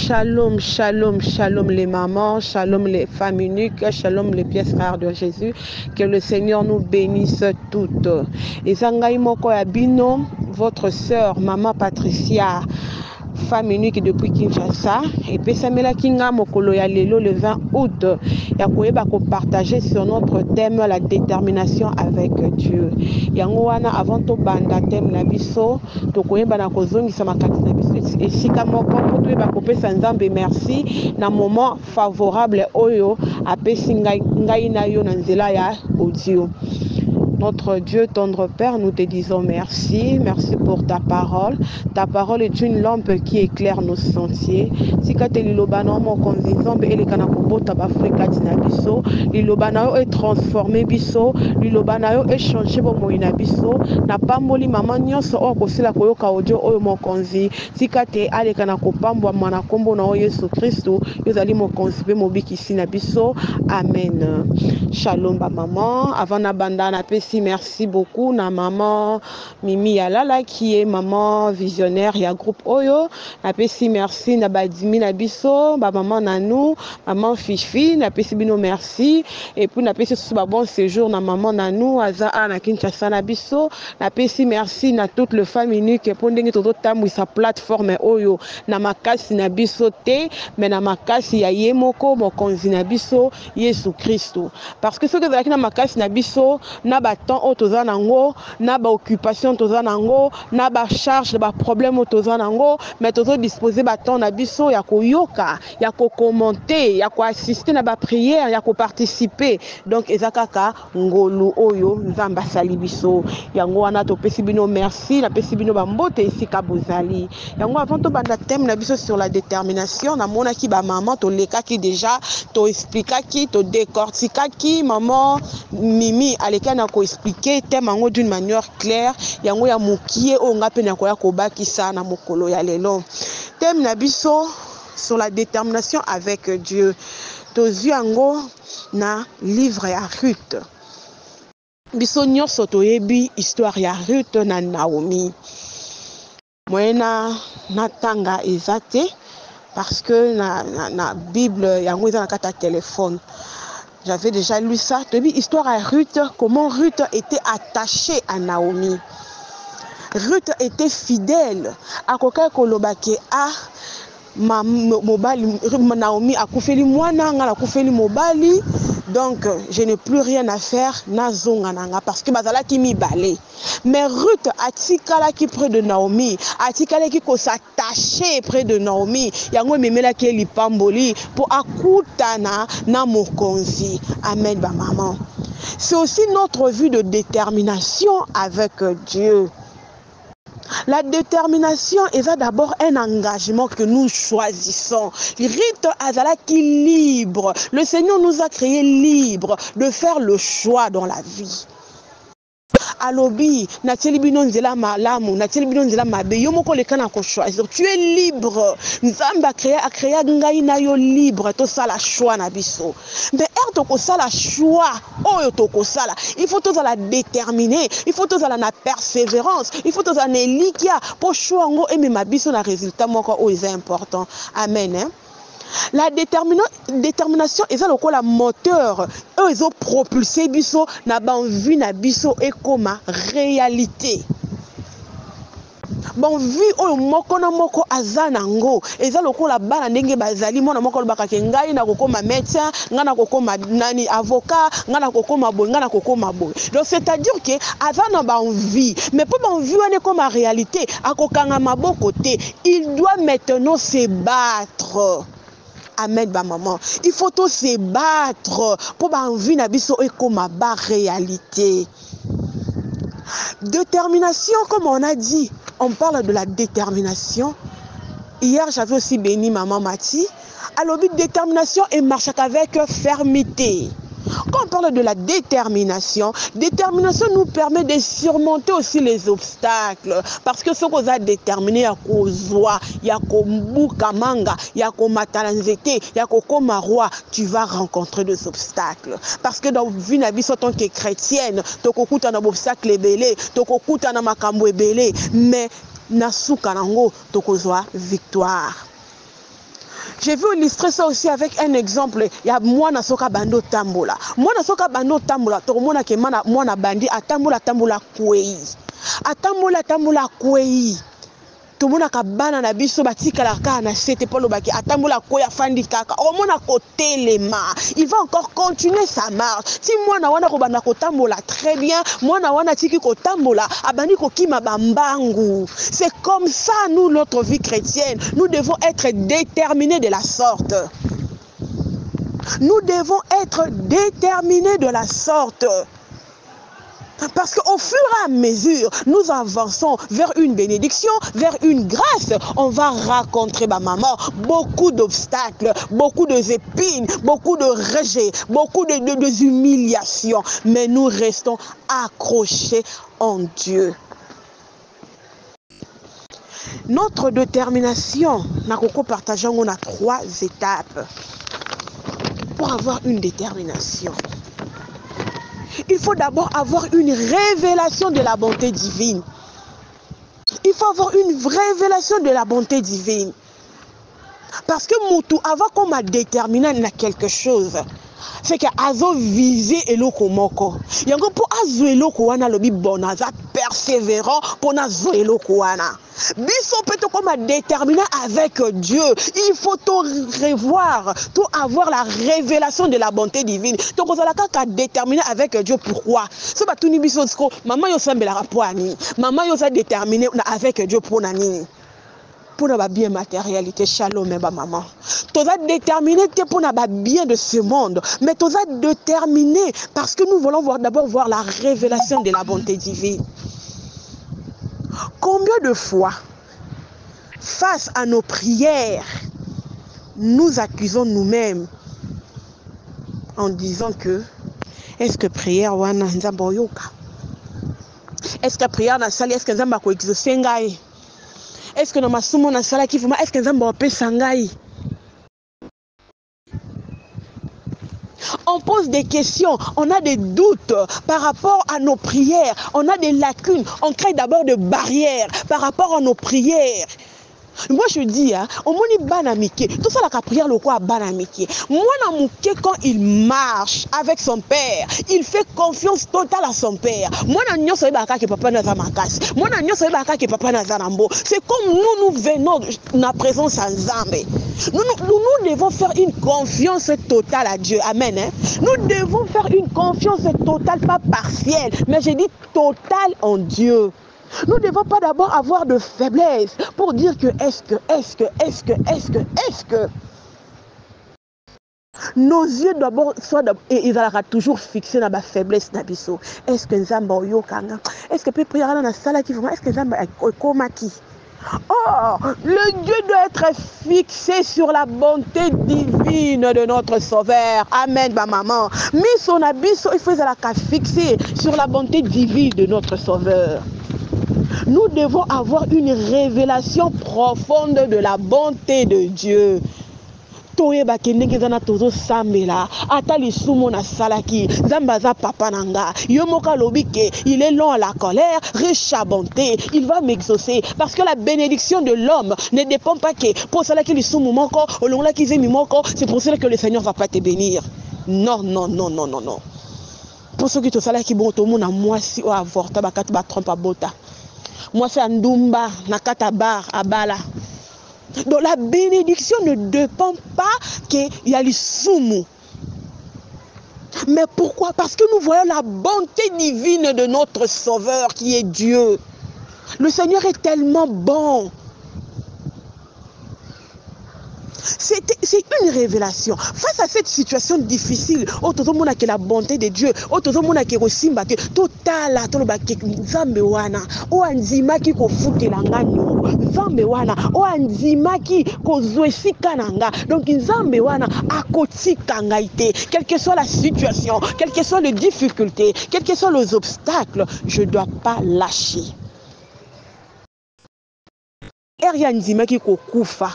Shalom, shalom, shalom les mamans, shalom les femmes uniques, shalom les pièces rares de Jésus. Que le Seigneur nous bénisse toutes. Et Zangaï Moko Yabino, votre sœur, maman Patricia, femme unique depuis Kinshasa, et puis Samela Kinga Mokolo ya lelo le 20 août. Yakoyeba ko partager sur notre thème la détermination avec Dieu. Yango wana avant to banda thème na biso, to koyeba na kozongisa makati na biso. Esika moko po toyeba ko pesa Nzambe merci na moment favorable oyo apesi ngai na yo na nzela ya audio. Notre Dieu, tendre Père, nous te disons merci. Merci pour ta parole. Ta parole est une lampe qui éclaire nos sentiers. Si tu es l'ilobana, mon condition, et les canapopo, tabafrika, dinabiso, l'ilobana est transformé, biso, l'ilobana est changé, bon, moïna biso, n'a pas moli, maman, nyos, or, aussi la koyoka audio, oh, mon conzi. Si tu es allé canapopambo, manakombo, na Yesu Christo, nous allons mon conzi, mon bikisi, nabiso. Amen. Shalom, maman. Avant na banda, na merci beaucoup na maman Mimi Yalala qui est maman visionnaire ya groupe Oyo. Na pesi merci na badimi na biso, ba maman Nanou, maman Fifi, na pesi bino merci et puis na pesi sous ba bon séjour na maman Nanou aza na Kinshasa na biso. Na pesi merci na toute le famille unique pour ndenge toto tamu sa plateforme Oyo na makasi na biso te mais na makasi ya yemoko mokonzi na biso Yesu Christo parce que ce que zaki na makasi na biso na temps autoza nango na ba occupation toza nango na ba charge ba problème autoza nango mais tozo disposer ba temps na biso ya koyoka ya ko commenter ya ko assister na ba prière ya ko participer donc ezakaka ngolu oyo nzamba sali biso yango wana to pesi bino merci na pesi bino ba mbote esika bozali yango avant to banda thème na biso sur la détermination na mona ki ba maman to leka ki déjà to expliquer ki to décortiquer ki maman Mimi aleka na ko expliquer thème d'une manière claire yango ya mukie o ngape na koya kobaki sana mokolo ya lelo thème na biso sur la détermination avec Dieu tozu yango na livre ya Ruth biso nyonso toyebi histoire ya Ruth na Naomi moyena na tanga ezate parce que na Bible yango eza na kata téléphone. J'avais déjà lu ça. Tu as vu l'histoire à Ruth, comment Ruth était attachée à Naomi. Ruth était fidèle à Koka Kolobake a Naomi a koufeli mwana nga koufeli mobali donc je n'ai plus rien à faire na zonga nanga parce que bazala ki mi balé mais Ruth atikala ki près de Naomi atikala ki ko s'attacher près de Naomi yango memela ki lipamboli pour akutana na mokonzi amen ba maman c'est aussi notre vue de détermination avec Dieu. La détermination est d'abord un engagement que nous choisissons. Rite azalaki libre. Le Seigneur nous a créés libres de faire le choix dans la vie. Alobi, nateli bino nzela malamu, nateli bino nzela mabe, yo moko le kana ko choisir. Tu es libre. Nzamba a créé ngai na yo libre, to sala choix na biso. Mais to ko sala choix, oyo to ko sala. Il faut to la déterminer, il faut to la persévérance, il faut to la nelikia pour choix ngo eme mabiso na résultat moko o est important. Amen. Hein? La détermination est le moteur ils ont propulsé biso na banvi na biso et comme réalité bon vie oyo moko na moko azanango eza lokola bana ndenge bazali mona moko lobaka ke ngai na kokoma médecin ngai na kokoma nani avocat ngai na kokoma boy ngai na kokoma boy donc c'est-à-dire que azana ba envie mais pour ba envie wane comme réalité akokanga maboko te il doit maintenant se battre. Amen, ba maman. Il faut tous se battre pour envie na biso et comme ba réalité. Détermination, comme on a dit, on parle de la détermination. Hier, j'avais aussi béni maman Mati. Alors, détermination et marche avec fermeté. Quand on parle de la détermination, détermination nous permet de surmonter aussi les obstacles. Parce que ce qu'on a déterminé, il y a kozwa, il y a kombuka manga, il y a komatalanzete, il y a kokoma roi, tu vas rencontrer des obstacles. Parce que dans vie na vie, en tant que chrétienne, tokokuta na obstacle belé, tokokuta na makambo belé, mais nasuka nango tokozwa victoire. J'ai vu illustrer ça aussi avec un exemple. Il y a moi na soka bando tambola. Moi na soka bando tambola. To mona ke mana moi na bandi atambola tambola kwei. Atambola tambola kwei. To mona ka bana na biso batika la ka na sete polo baki atambola kwei afandi kaka. O mona côté les mains. Il va encore continuer sa marche. Si moi na wana ko bana ko tambola très bien, moi na wana tiki ko tambola abani ko kima bambangu. C'est comme ça nous notre vie chrétienne. Nous devons être déterminés de la sorte. Nous devons être déterminés de la sorte. Parce qu'au fur et à mesure, nous avançons vers une bénédiction, vers une grâce. On va rencontrer ma maman beaucoup d'obstacles, beaucoup d'épines, beaucoup de rejets, beaucoup de humiliations. Mais nous restons accrochés en Dieu. Notre détermination, nous partageons, on a 3 étapes pour avoir une détermination. Il faut d'abord avoir une révélation de la bonté divine. Il faut avoir une révélation de la bonté divine. Parce que Moutou, avant qu'on m'a déterminé à quelque chose, c'est que azo visé eloko moko. Yango pour azo eloko wana lobi bonaza persévérant pour nazo eloko wana. Biso peut comme a déterminé avec Dieu. Il faut tout revoir, tout avoir la révélation de la bonté divine. Donc on a qu'à déterminer avec Dieu pourquoi. C'est pas tout ni biso sko maman yo semble la poani. Maman yo sa déterminé avec Dieu pour nani. Pour na bien matérialité, shalom ba maman. Toza déterminé pour na bien de ce monde, mais toza déterminé parce que nous voulons d'abord voir la révélation de la bonté divine. Combien de fois, face à nos prières, nous accusons nous-mêmes en disant que est-ce que prière wana nzambo yoka? Est-ce que prière na sali est-ce que nzamba ko exaucer ngai? Est-ce que dans ma soumon na sala qui vraiment est-ce que nzamba pe sangai? On pose des questions, on a des doutes par rapport à nos prières, on a des lacunes, on crée d'abord des barrières par rapport à nos prières. Moi je dis, au moins banamike, tout ça la prière le quoi banamike. Moi na mouké quand il marche avec son père, il fait confiance totale à son père. Moi na nyo soyeba ka ke papa na za makasi. Moi na nyo soyeba ka ke papa na za nambo. C'est comme nous venons na présence à Nzambe. Nous devons faire une confiance totale à Dieu. Amen. Hein? Nous devons faire une confiance totale, pas partielle, mais j'ai dit totale en Dieu. Nous ne devons pas d'abord avoir de faiblesse pour dire que est-ce que. Nos yeux d'abord soient et ils allaient toujours fixés dans la faiblesse d'Abisso. Est-ce que Nzamba Oyokanga? Est-ce que peut prier dans la salle qui vraiment? Est-ce que Nzamba Komaki? Oh, le Dieu doit être fixé sur la bonté divine de notre Sauveur. Amen, ma maman. Mais son abisso, il faut la fixer sur la bonté divine de notre Sauveur. Nous devons avoir une révélation profonde de la bonté de Dieu. Il est long à la colère, riche à bonté, il va m'exaucer. Parce que la bénédiction de l'homme ne dépend pas que pour cela qu'il est sous mon corps, c'est pour cela que le Seigneur ne va pas te bénir. Non. Pour ceux qui te salent qui bon, tout le monde a moi si au avorte, trompe à bota. Moi c'est Ndumba, Nakata bar, Abala. Donc la bénédiction ne dépend pas qu'il y a les soumous. Mais pourquoi? Parce que nous voyons la bonté divine de notre Sauveur qui est Dieu. Le Seigneur est tellement bon. C'est une révélation. Face à cette situation difficile, tout le monde a la bonté de Dieu, tout le monde a resimba que total la tolo ba ke nzambe wana, o anzima ki ko futela nganyo, nzambe wana, o anzima ki ko zwesika nanga. Donc nzambe wana akotika ngaite, quelle que soit la situation, quelles que soient les difficultés, quels que soient les obstacles, je dois pas lâcher. Eria nzima ki ko kufa.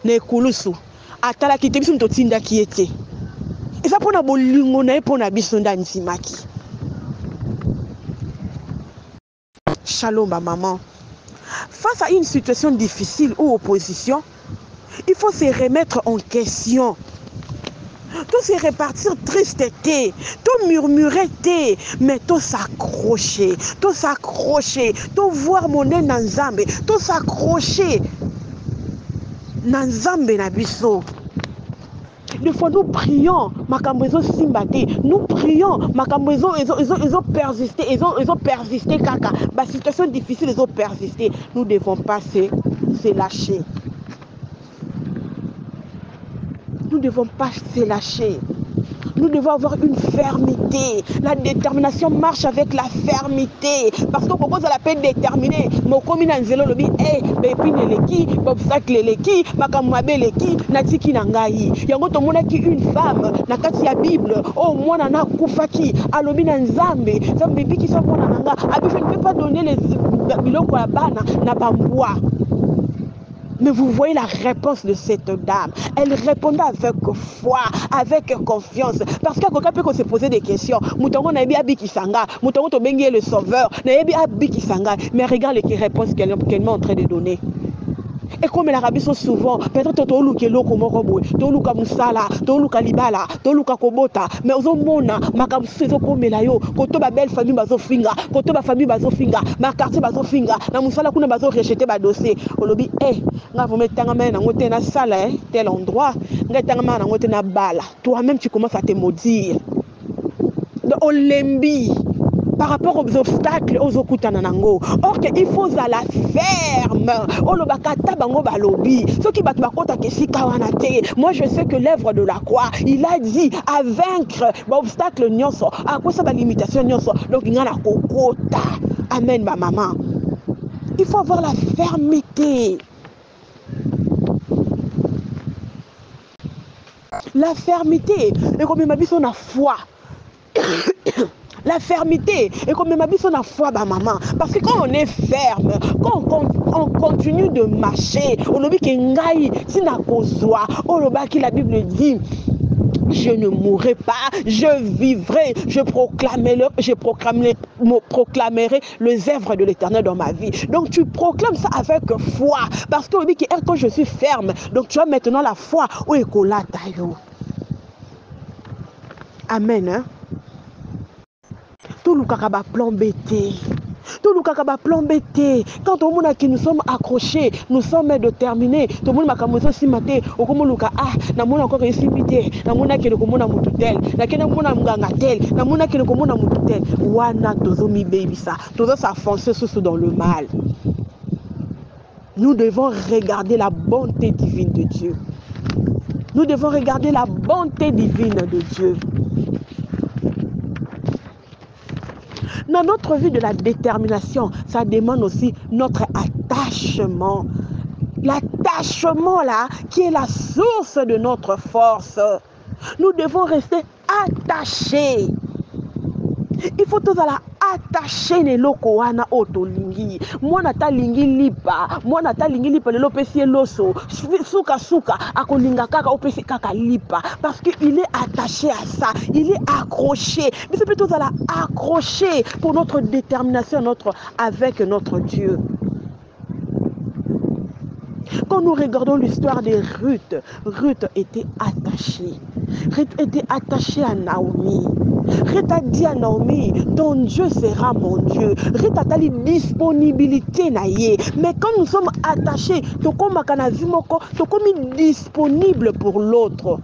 Nekulusu atala ki tebisu mtotinda ki ete eza pona bolingo na pona bisonda nzimaki. Shalom ma maman. Face à une situation difficile ou opposition, Il faut se remettre en question. Tout se répartir tristeté, tout murmurer, mais tout s'accrocher, tout voir mon nez dans Nzambe, tout s'accrocher dans Nzambe na biso. Des fois nous prions, makambo simbate, nous prions, makambo ils ont persisté kaka, la situation difficile ils ont persisté. Nous ne devons pas se lâcher. Nous ne devons pas se lâcher. Nous devons avoir une fermeté. La détermination marche avec la fermeté. Parce que pourquoi ça l'appelle déterminé? Mon commune en zélo lobi, bépine leki, obstacle leki, makamwabe leki, natiki nangai. Yango to mona ki une femme, na kati ya Bible, oh mwana na kufaki, alobi na nzambe, nzambe biki sa mwana nanga, abi je ne peux pas donner les biloko ya bana na bambwa. Mais vous voyez la réponse de cette dame. Elle répondait avec foi, avec confiance. Parce qu'à quelqu'un peut se poser des questions. Moutongo na ebi abi kisanga, moutongo to bengi le sauveur, na ebi abi kisanga. Mais regarde les réponses qu'elle est en train de donner. Et comme elle a rabi souvent, peut-être to luka loko moko boy, to luka musala, to luka libala, to luka kobota, mais ozo mona makambo sezo komela yo, koto ba belle famille bazo finga, koto ba famille bazo finga, ma quartier bazo finga, na musala kuna bazo rejeter ba dossier. Olobi nga vous mettez na ngote na sala tel endroit, nga tanga na ngote na bala. Toi-même tu commences à te maudire. De olembi par rapport aux obstacles aux okutananango. Or il faut à la ferme. Olobakata bango balobi. Ce qui bat makota kesika wanate. Moi je sais que l'œuvre de la croix, il a dit à vaincre l'obstacle nyonso, à quoi ça va limitation nyonso. Donc il y a la kokota. Amen ma maman. Il faut avoir la fermeté. La fermeté. Et comme ma vie son a foi. La fermeté et comme ma vie son a foi bah maman parce que quand on est ferme, quand on continue de marcher, on oublie que ngai sina kozwa, on oublie que la Bible dit je ne mourrai pas, je vivrai, je proclamerai les œuvres de l'Éternel dans ma vie. Donc tu proclames ça avec foi parce qu'on dit que quand je suis ferme, donc tu as maintenant la foi où est tayo. Amen hein? Tout le kakaba plombé. Tout le kakaba plombé. Quand au monde qui nous sommes accrochés, nous sommes déterminés. Tout le monde m'a commencé si maté. Au comme le na monde encore ici mité. Na monde qui le comme na mututel. Na qui na monde mgangatel. Na monde qui le comme na mututel. Wana tozo mi baby ça. Tozo s'enfoncer sous dans le mal. Nous devons regarder la bonté divine de Dieu. Nous devons regarder la bonté divine de Dieu. Dans notre vie de la détermination, ça demande aussi notre attachement. L'attachement là, qui est la source de notre force. Nous devons rester attachés. Il faut tous la attacher les loko wana otolingi. Moi nata lingi lipa le lopesi loso. Suka akolinga kaka opesi kaka lipa parce qu'il est attaché à ça, il est accroché. Mais c'est plutôt la accroché pour notre détermination avec notre Dieu. Quand nous regardons l'histoire de Ruth, Ruth était attachée. Ruth était attachée à Naomi. Ruth a dit à Naomi, ton Dieu sera mon Dieu. Ruth a dit disponibilité naïe. Mais quand nous sommes attachés, nous sommes disponibles pour l'autre.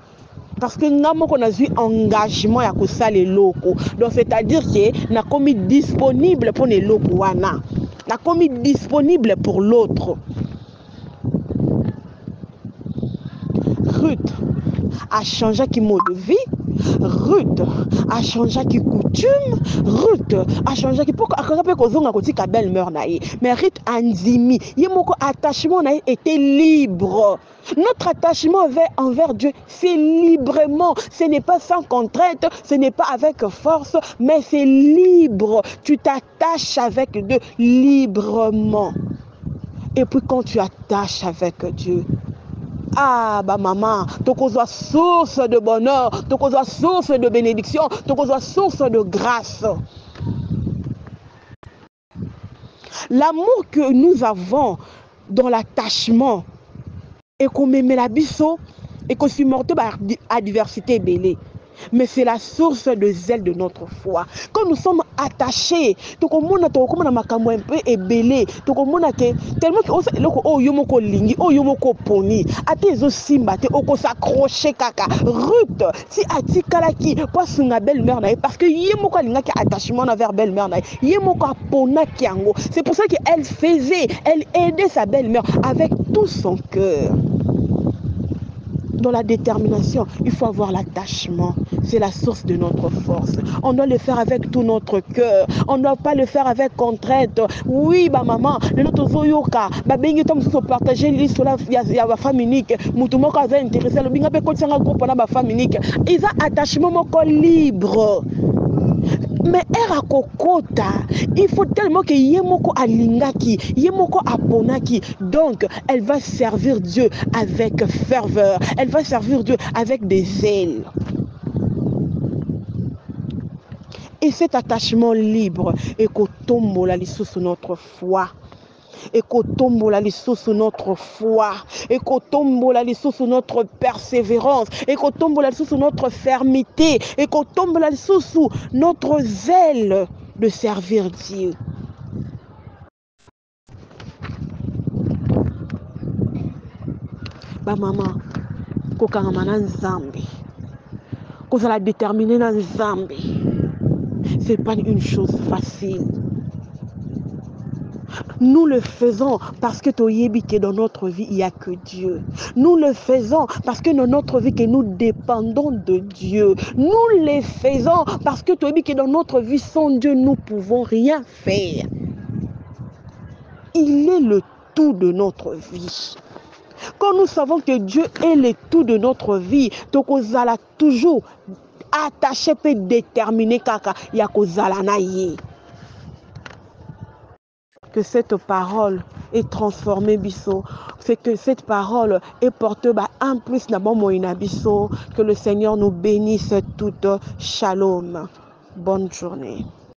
Parce que nous avons un engagement à les locaux. Donc c'est-à-dire que nous sommes disponibles pour les locaux. Nous sommes disponibles pour l'autre. Ruth a changé qui mode de vie. Ruth a changé qui coutume. Ruth a changé qui pourquoi belle-mère naïe. Mais Ruth Anzimi, yemoko attachement naïe était libre. Notre attachement envers Dieu, c'est librement. Ce n'est pas sans contrainte, ce n'est pas avec force, mais c'est libre. Tu t'attaches avec Dieu librement. Et puis quand tu attaches avec Dieu, ah, bah maman, tu as source de bonheur, tu as source de bénédiction, tu as source de grâce. L'amour que nous avons dans l'attachement et qu'on m'aime la biso et qu'on supporte adversité belée. Mais c'est la source de zèle de notre foi. Quand nous sommes attachés, tout le monde un peu ébélé, tout le monde tellement que oh yomoko lingi, oh yomoko poni, ate zo simba te oko s'accrocher kaka. Ruth, si ati kalaki, pas son belle-mère naïe, parce que yomoko linga qui attachement envers belle-mère naïe, yomoko pona kiango. C'est pour ça qu'elle faisait, elle aidait sa belle-mère avec tout son cœur. Dans la détermination, il faut avoir l'attachement. C'est la source de notre force. On doit le faire avec tout notre cœur. On ne doit pas le faire avec contrainte. Oui, bah maman, notre zoyoka, bah bengi tom so partager l'histoire il y a la famille unique. Mutumo ka za intéressé le binga pe ko tsanga groupe na ba famille unique. Ils ont attachement moko libre. Mais era kokota, il faut tellement que yemoko alingaki, yemoko aponaki. Donc, elle va servir Dieu avec ferveur. Elle va servir Dieu avec des ailes. Et cet attachement libre, et qu'on tombe la lisusu sur notre foi. Et qu'on tombe la lisusu sur notre foi. Et qu'on tombe la lisusu sur notre persévérance. Et qu'on tombe la lisusu sur notre fermeté. Et qu'on tombe la lisusu sur notre zèle de servir Dieu. Ba maman, kokangama na Nzambe. Kozala déterminé na Nzambe. C'est pas une chose facile. Nous le faisons parce que dans notre vie, il n'y a que Dieu. Nous le faisons parce que dans notre vie, que nous dépendons de Dieu. Nous le faisons parce que dans notre vie, sans Dieu, nous ne pouvons rien faire. Il est le tout de notre vie. Quand nous savons que Dieu est le tout de notre vie, donc on allons toujours attaché et déterminé kaka ya kozala na ye. Que cette parole est transformée biso, c'est que cette parole est portée en plus d'abord moïna biso. Que le Seigneur nous bénisse toutes. Shalom. Bonne journée.